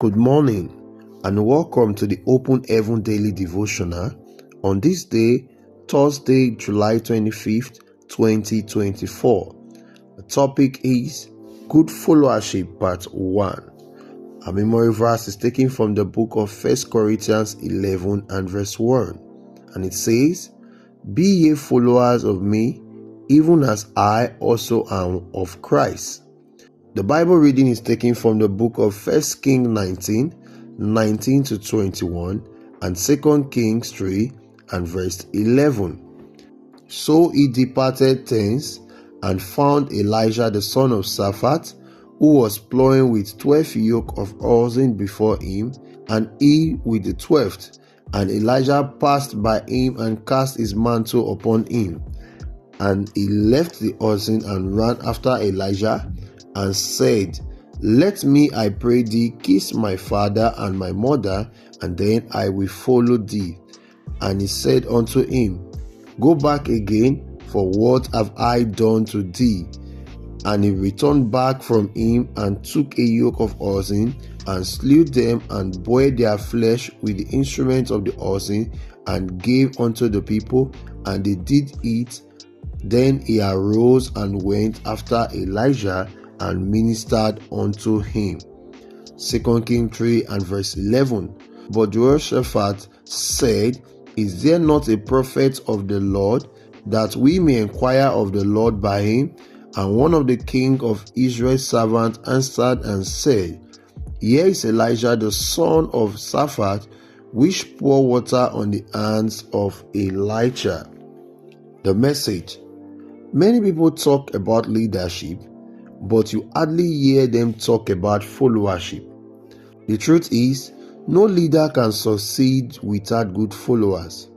Good morning and welcome to the Open Heaven Daily Devotional on this day, Thursday, July 25th, 2024. The topic is Good Followership Part 1. Our memory verse is taken from the book of 1 Corinthians 11 and verse 1, and it says, "Be ye followers of me, even as I also am of Christ." The Bible reading is taken from the book of 1 Kings 19 to 21, and 2 Kings 3 and verse 11. So he departed thence and found Elijah the son of Shaphat, who was plowing with 12 yoke of oxen before him, and he with the 12th. And Elijah passed by him and cast his mantle upon him. And he left the oxen and ran after Elijah, and said, "Let me, I pray thee, kiss my father and my mother, and then I will follow thee." And he said unto him, "Go back again, for what have I done to thee?" And he returned back from him, and took a yoke of oxen, and slew them, and boiled their flesh with the instruments of the oxen, and gave unto the people, and they did eat. Then he arose and went after Elijah, and ministered unto him. 2 Kings 3 and verse 11. But Jehoshaphat said, "Is there not a prophet of the Lord, that we may inquire of the Lord by him?" And one of the king of Israel's servants answered and said, "Here is Elijah the son of Shaphat, which pour water on the hands of Elijah." The message: many people talk about leadership, but you hardly hear them talk about followership. The truth is, no leader can succeed without good followers.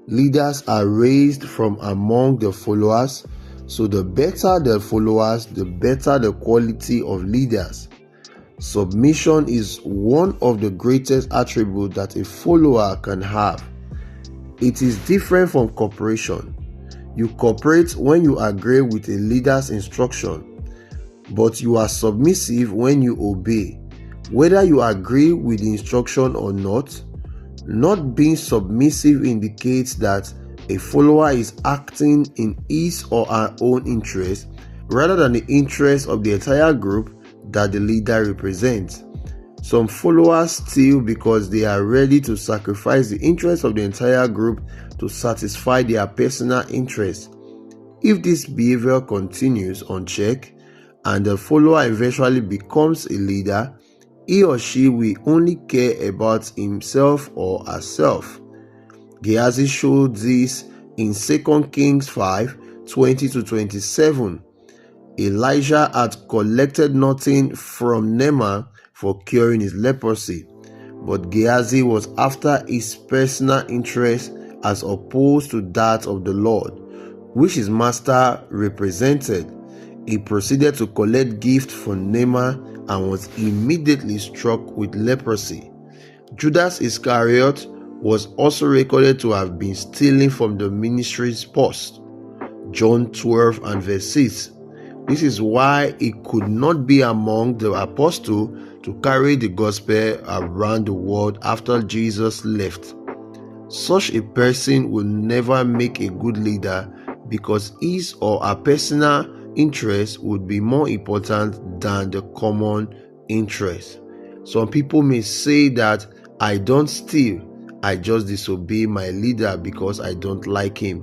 Leaders are raised from among the followers, so the better the followers, the better the quality of leaders. Submission is one of the greatest attributes that a follower can have. It is different from cooperation. You cooperate when you agree with a leader's instruction, but you are submissive when you obey, whether you agree with the instruction or not. Not being submissive indicates that a follower is acting in his or her own interest rather than the interest of the entire group that the leader represents. Some followers steal because they are ready to sacrifice the interest of the entire group to satisfy their personal interest. If this behavior continues unchecked, and the follower eventually becomes a leader, he or she will only care about himself or herself. Gehazi showed this in 2 Kings 5:20 to 27. Elijah had collected nothing from Naaman for curing his leprosy, but Gehazi was after his personal interest as opposed to that of the Lord, which his master represented. He proceeded to collect gifts from Naaman and was immediately struck with leprosy. Judas Iscariot was also recorded to have been stealing from the ministry's post. John 12 and verse 6. This is why he could not be among the apostles to carry the gospel around the world after Jesus left. Such a person will never make a good leader because his or her personal interest would be more important than the common interest. Some people may say that I don't steal, I just disobey my leader because I don't like him.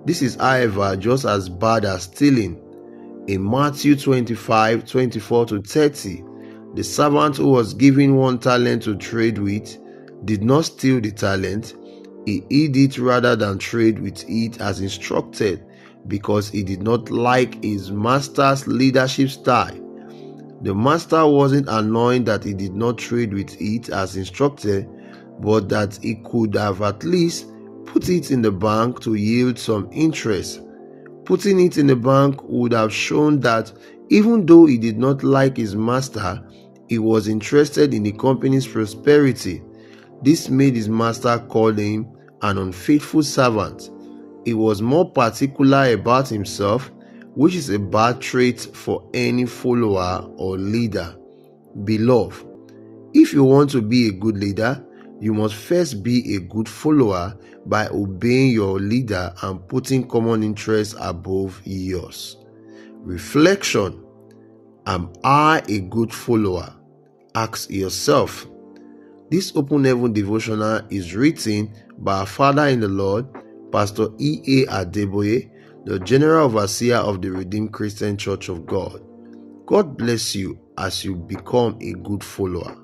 This is, however, just as bad as stealing. In Matthew 25:24 to 30, the servant who was given 1 talent to trade with did not steal the talent. He hid it rather than trade with it as instructed, because he did not like his master's leadership style. The master wasn't annoyed that he did not trade with it as instructed, but that he could have at least put it in the bank to yield some interest. Putting it in the bank would have shown that even though he did not like his master, he was interested in the company's prosperity. This made his master call him an unfaithful servant. He was more particular about himself, which is a bad trait for any follower or leader. Beloved, If you want to be a good leader, you must first be a good follower by obeying your leader and putting common interests above yours. Reflection: am I a good follower? Ask yourself. This Open Heaven devotional is written by our Father in the Lord, Pastor E.A Adeboye, the General Overseer of the Redeemed Christian Church of God. God bless you as you become a good follower.